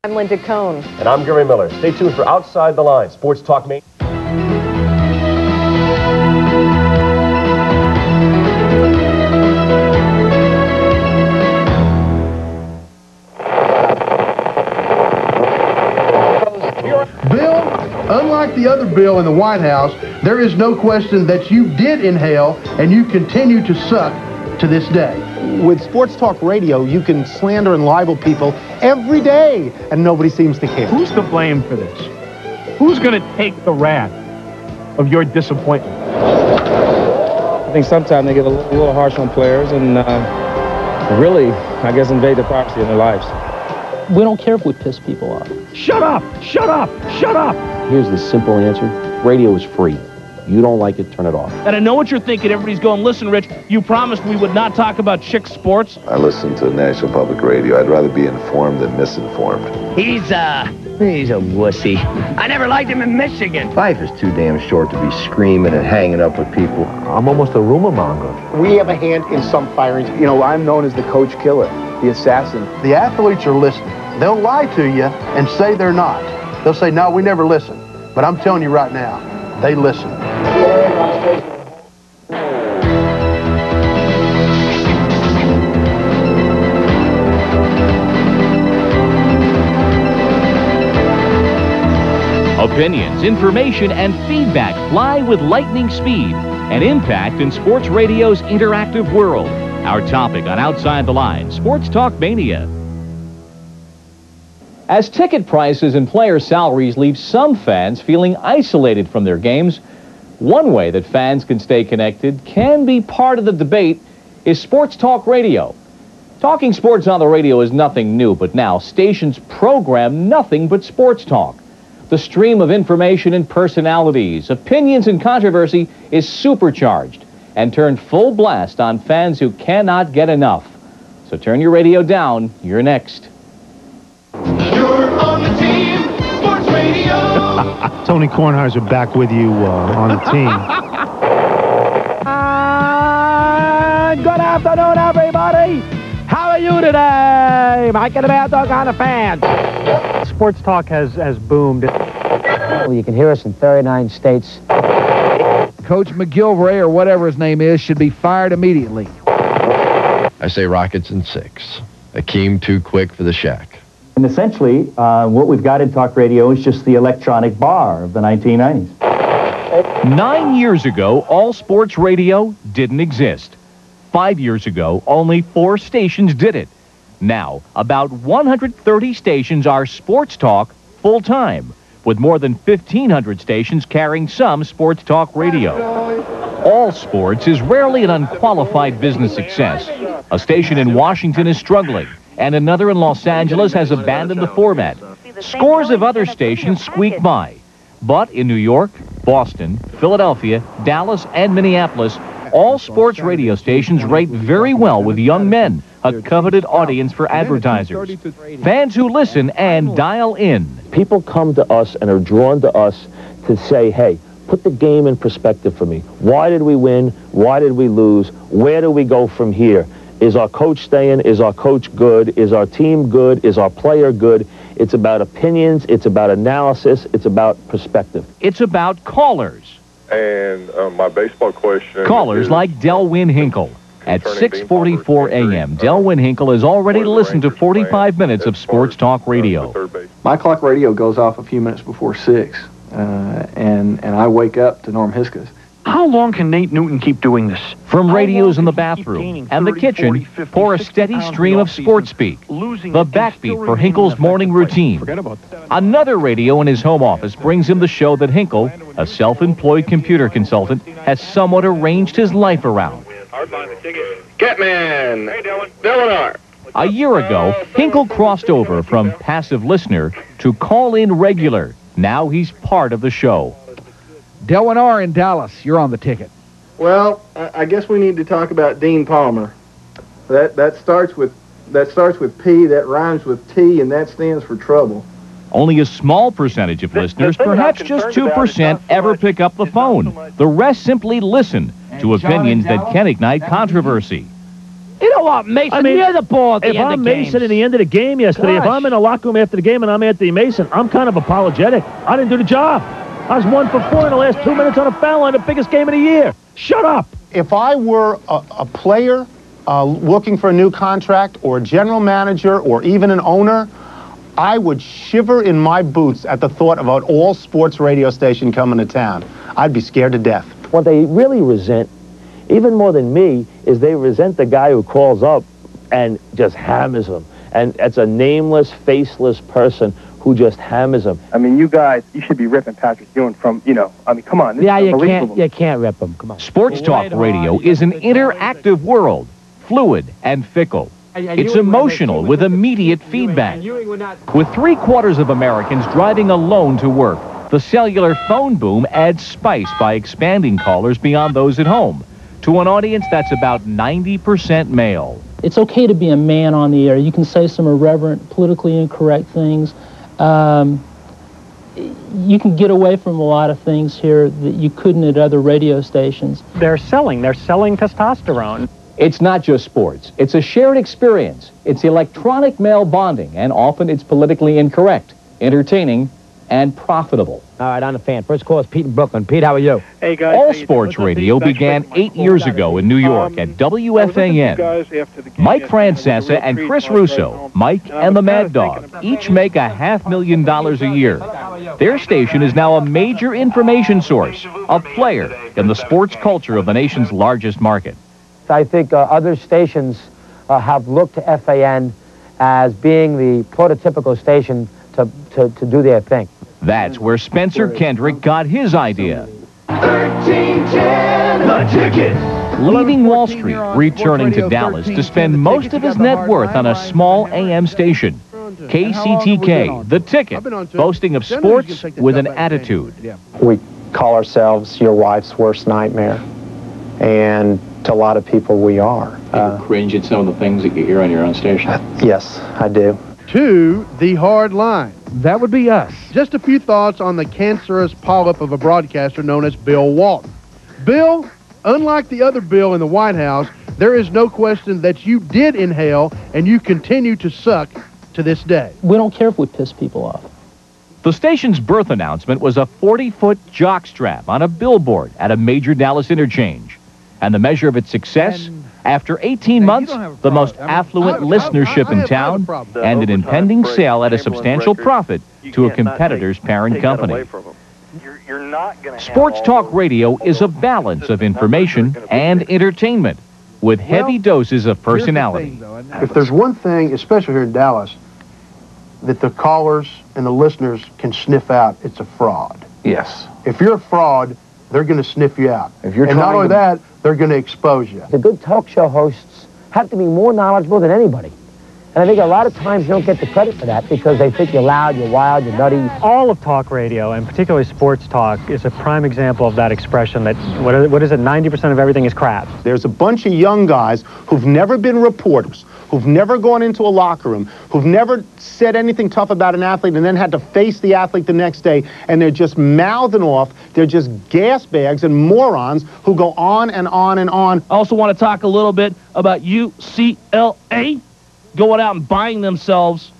I'm Linda Cohn. And I'm Gary Miller. Stay tuned for Outside the Line, Sports Talk Maine. Bill, unlike the other Bill in the White House, there is no question that you did inhale and you continue to suck to this day. With Sports Talk Radio, you can slander and libel people every day, and nobody seems to care. Who's to blame for this? Who's going to take the wrath of your disappointment? I think sometimes they get a little harsh on players and really, I guess, invade the privacy in their lives. We don't care if we piss people off. Shut up! Shut up! Shut up! Here's the simple answer. Radio is free. You don't like it, turn it off. And I know what you're thinking. Everybody's going, listen, Rich, you promised we would not talk about chick sports. I listen to National Public Radio. I'd rather be informed than misinformed. He's a wussy. I never liked him in Michigan. Life is too damn short to be screaming and hanging up with people. I'm almost a rumor monger. We have a hand in some firings. You know, I'm known as the coach killer, the assassin. The athletes are listening. They'll lie to you and say they're not. They'll say, no, we never listen. But I'm telling you right now, they listen. Opinions, information, and feedback fly with lightning speed and impact in sports radio's interactive world. Our topic on Outside the Line, Sports Talk Mania. As ticket prices and player salaries leave some fans feeling isolated from their games, one way that fans can stay connected, can be part of the debate, is Sports Talk Radio. Talking sports on the radio is nothing new, but now stations program nothing but sports talk. The stream of information and personalities, opinions and controversy is supercharged and turned full blast on fans who cannot get enough. So turn your radio down. You're next. You're on the team, Sports Radio. Tony Kornheiser back with you on the team. Good afternoon, everybody. How are you today? Mike and the Mad Dog on the fans. Sports talk has boomed. Well, you can hear us in 39 states. Coach McGilvray, or whatever his name is, should be fired immediately. I say Rockets in 6. Akeem too quick for the Shack. And essentially, what we've got in talk radio is just the electronic bar of the 1990s. 9 years ago, all sports radio didn't exist. 5 years ago, only 4 stations did it. Now, about 130 stations are sports talk full-time, with more than 1,500 stations carrying some sports talk radio. All sports is rarely an unqualified business success. A station in Washington is struggling, and another in Los Angeles has abandoned the format. Scores of other stations squeak by. But in New York, Boston, Philadelphia, Dallas, and Minneapolis, all sports radio stations rate very well with young men, a coveted audience for advertisers. Fans who listen and dial in. People come to us and are drawn to us to say, hey, put the game in perspective for me. Why did we win? Why did we lose? Where do we go from here? Is our coach staying? Is our coach good? Is our team good? Is our player good? It's about opinions. It's about analysis. It's about perspective. It's about callers. And my baseball question. Callers like Delwyn Hinkle. At 6:44 a.m., Delwyn Hinkle has already listened to 45 minutes of sports talk radio. My clock radio goes off a few minutes before 6, and I wake up to Norm Hiskes. How long can Nate Newton keep doing this? From radios in the bathroom and the kitchen, pour a steady stream of sports speak, the backbeat for Hinkle's morning routine. Another radio in his home office brings him the show that Hinkle, a self-employed computer consultant, has somewhat arranged his life around. Catman! Hey, Dylan R. A year ago, Hinkle crossed over from passive listener to call-in regular. Now he's part of the show. Delwyn R. in Dallas, you're on the ticket. Well, I guess we need to talk about Dean Palmer. That starts with P, that rhymes with T, and that stands for trouble. Only a small percentage of listeners, perhaps just 2%, ever pick up the phone. The rest simply listen to opinions that can ignite controversy. You know So what, Mason? You're the ball at the if end I'm of Mason games. at the end of the game yesterday, if Gosh. I'm in the locker room after the game and I'm Anthony Mason, I'm kind of apologetic. I didn't do the job. I was 1 for 4 in the last 2 minutes on a foul line, the biggest game of the year. Shut up. If I were a player looking for a new contract, or a general manager, or even an owner, I would shiver in my boots at the thought of an all-sports radio station coming to town. I'd be scared to death. What they really resent, even more than me, is they resent the guy who calls up and just hammers them. And it's a nameless, faceless person who just hammers them. I mean, you guys, you should be ripping Patrick Ewing from, I mean, come on. This Yeah, is you unbelievable. can't rip him. Come on. Sports talk radio is an interactive world, fluid and fickle. It's emotional with immediate feedback. With 3/4 of Americans driving alone to work, the cellular phone boom adds spice by expanding callers beyond those at home to an audience that's about 90% male. It's okay to be a man on the air. You can say some irreverent, politically incorrect things. You can get away from a lot of things here that you couldn't at other radio stations. They're selling testosterone. It's not just sports. It's a shared experience. It's electronic male bonding, and often it's politically incorrect, entertaining, and profitable. All right, I'm the fan. First call is Pete in Brooklyn. Pete, how are you? Hey, guys. All Sports Radio began 8 years ago in New York at WFAN. Mike Francesa and Chris Russo, Mike and the Mad Dog, each make $500,000 a year. Their station is now a major information source, a player in the sports culture of the nation's largest market. I think other stations have looked to FAN as being the prototypical station to do their thing. That's where Spencer Kendrick got his idea. 1310, the ticket. Leaving Wall Street, returning to Dallas to spend most of his net worth on a small AM station. KCTK, the ticket, boasting of sports with an attitude. We call ourselves your wife's worst nightmare. And to a lot of people, we are. You cringe at some of the things that you hear on your own station? Yes, I do. To the hard line. That would be us. Just a few thoughts on the cancerous polyp of a broadcaster known as Bill Walton. Bill, unlike the other Bill in the White House, there is no question that you did inhale and you continue to suck to this day. We don't care if we piss people off. The station's birth announcement was a 40-foot jockstrap on a billboard at a major Dallas interchange. And the measure of its success, after 18 months, the most affluent listenership in town, and an impending sale at a substantial profit to a competitor's parent company. Sports talk radio is a balance of information and entertainment, with heavy doses of personality. If there's one thing, especially here in Dallas, that the callers and the listeners can sniff out, it's a fraud. Yes. If you're a fraud, they're going to sniff you out. If you're and not trying only to- that, they're going to expose you. The good talk show hosts have to be more knowledgeable than anybody. And I think a lot of times you don't get the credit for that because they think you're loud, you're wild, you're nutty. All of talk radio, and particularly sports talk, is a prime example of that expression that, what is it, 90% of everything is crap. There's a bunch of young guys who've never been reporters, who've never gone into a locker room, who've never said anything tough about an athlete and then had to face the athlete the next day, and they're just mouthing off. They're just gas bags and morons who go on and on and on. I also want to talk a little bit about UCLA going out and buying themselves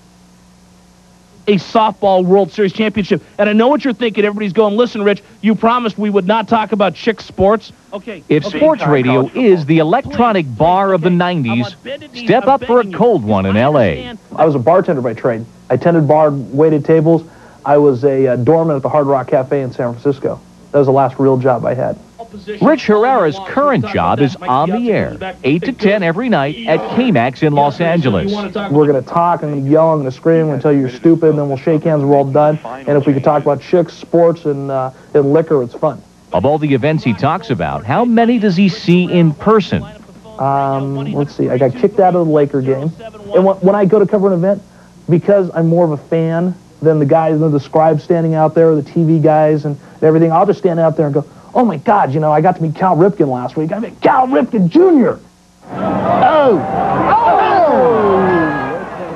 a softball World Series championship. And I know what you're thinking. Everybody's going, listen, Rich, you promised we would not talk about chick sports. Okay. If sports radio is the electronic bar of the 90s, step up for a cold one in L.A. I was a bartender by trade. I tended bar, waited tables. I was a doorman at the Hard Rock Cafe in San Francisco. That was the last real job I had. Rich Herrera's current job is on the air, 8 to 10 every night at KMAX in Los Angeles. We're going to talk, I'm going to yell, I'm going to scream, I'm going to tell you you're stupid, and then we'll shake hands, we're all done. And if we could talk about chicks, sports, and liquor, it's fun. Of all the events he talks about, how many does he see in person? Let's see, I got kicked out of the Laker game. And when I go to cover an event, because I'm more of a fan than the guys, the scribes standing out there, or the TV guys and everything, I'll just stand out there and go, oh my God, you know, I got to meet Cal Ripken last week. I met Cal Ripken Jr.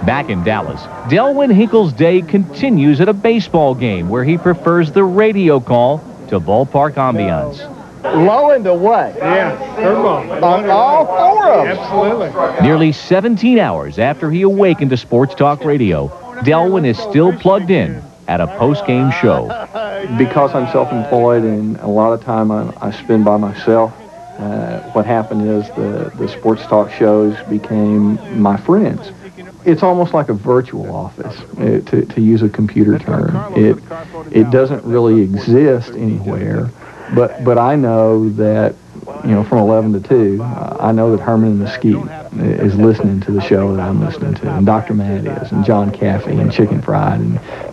Back in Dallas, Delwyn Hinkle's day continues at a baseball game where he prefers the radio call to ballpark ambiance. Low and away. Yeah, curveball. On all four of them. Absolutely. Nearly 17 hours after he awakened to Sports Talk Radio, Delwin is still plugged in at a post-game show. Because I'm self-employed and a lot of time I spend by myself, what happened is the Sports Talk shows became my friends. It's almost like a virtual office, to use a computer term. It doesn't really exist anywhere, but I know that, from 11 to 2, I know that Herman Mesquite is listening to the show that I'm listening to, and Dr. Matt is, and John Caffey, and Chicken Fried,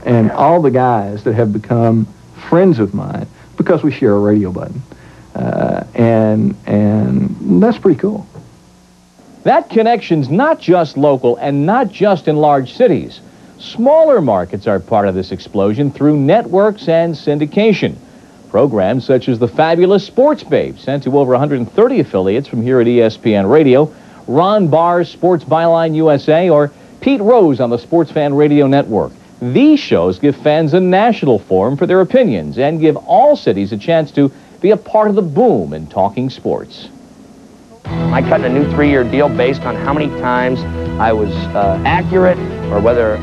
and all the guys that have become friends of mine because we share a radio button. And that's pretty cool. That connection's not just local and not just in large cities. Smaller markets are part of this explosion through networks and syndication. Programs such as the fabulous Sports Babe, sent to over 130 affiliates from here at ESPN Radio, Ron Barr's Sports Byline USA, or Pete Rose on the Sports Fan Radio Network. These shows give fans a national forum for their opinions and give all cities a chance to be a part of the boom in talking sports. I cut a new 3-year deal based on how many times I was accurate or whether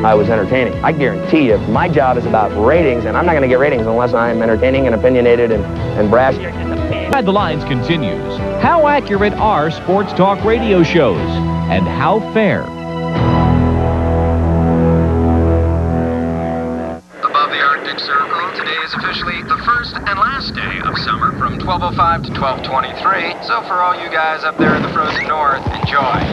I was entertaining. I guarantee you, my job is about ratings, and I'm not going to get ratings unless I'm entertaining and opinionated and brash. Inside the Lines continues. How accurate are Sports Talk Radio shows? And how fair? Above the Arctic Circle, today is officially the first and last day of summer from 12:05 to 12:23. So for all you guys up there in the frozen north, enjoy.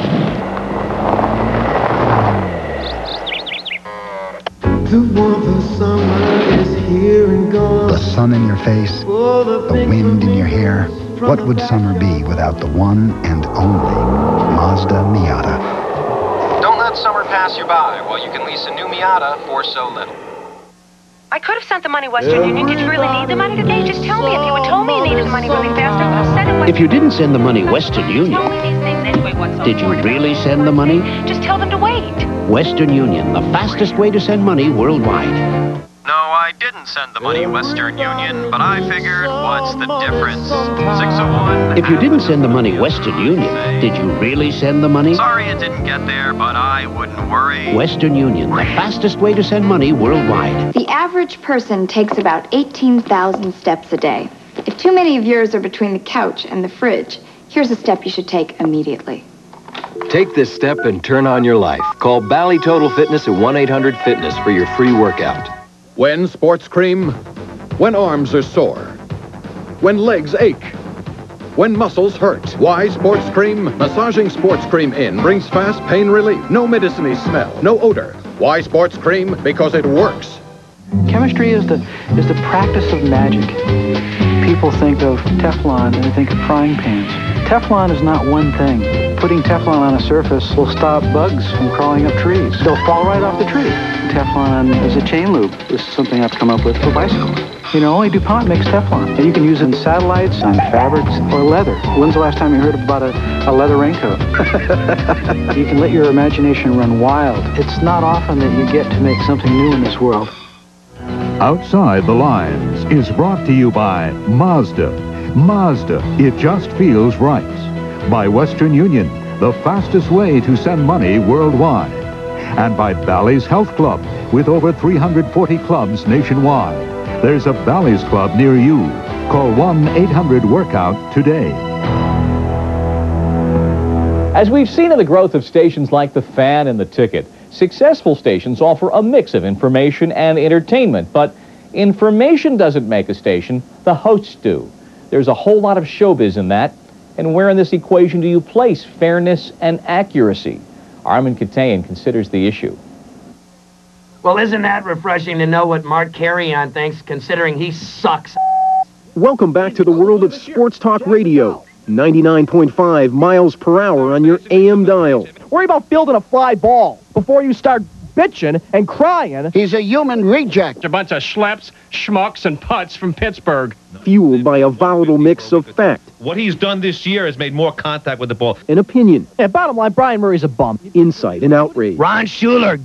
The warmth of summer is here and gone. The sun in your face, the wind in your hair. What would summer be without the one and only Mazda Miata? Don't let summer pass you by while you can lease a new Miata for so little. I could have sent the money Western Union. Did you really need the money today? Just tell me. If you had told me you needed the money really fast, I would have said it. If you didn't send the money Western Union, did you really send the money? Just tell them to wait. Western Union, the fastest way to send money worldwide. No, I didn't send the money Western Union, but I figured, what's the difference? 601. If you didn't send the money Western Union, did you really send the money? Sorry it didn't get there, but I wouldn't worry. Western Union, the fastest way to send money worldwide. The average person takes about 18,000 steps a day. If too many of yours are between the couch and the fridge, here's a step you should take immediately. Take this step and turn on your life. Call Bally Total Fitness at 1-800-FITNESS for your free workout. When sports cream, when arms are sore, when legs ache, when muscles hurt. Why sports cream? Massaging sports cream in brings fast pain relief. No medicine-y smell, no odor. Why sports cream? Because it works. Chemistry is the practice of magic. People think of Teflon and they think of frying pans. Teflon is not one thing. Putting Teflon on a surface will stop bugs from crawling up trees. They'll fall right off the tree. Teflon is a chain lube. This is something I've come up with for bicycles. Only DuPont makes Teflon. And you can use it in satellites, on fabrics, or leather. When's the last time you heard about a leather raincoat? You can let your imagination run wild. It's not often that you get to make something new in this world. Outside the Lines is brought to you by Mazda. Mazda, it just feels right. By Western Union, the fastest way to send money worldwide. And by Bally's Health Club, with over 340 clubs nationwide. There's a Bally's Club near you. Call 1-800-WORKOUT today. As we've seen in the growth of stations like The Fan and The Ticket, successful stations offer a mix of information and entertainment, but information doesn't make a station, the hosts do. There's a whole lot of showbiz in that, and where in this equation do you place fairness and accuracy? Armin Katayan considers the issue. Well, isn't that refreshing to know what Mark Carrion thinks, considering he sucks? Welcome back to the world of Sports Talk Radio. 99.5 miles per hour on your AM dial. Worry about fielding a fly ball before you start bitching and crying. He's a human reject. A bunch of schleps, schmucks, and putts from Pittsburgh. Fueled by a volatile mix of fact. What he's done this year has made more contact with the ball. An opinion. Yeah, bottom line, Brian Murray's a bum. Insight and outrage. Ron Schuler,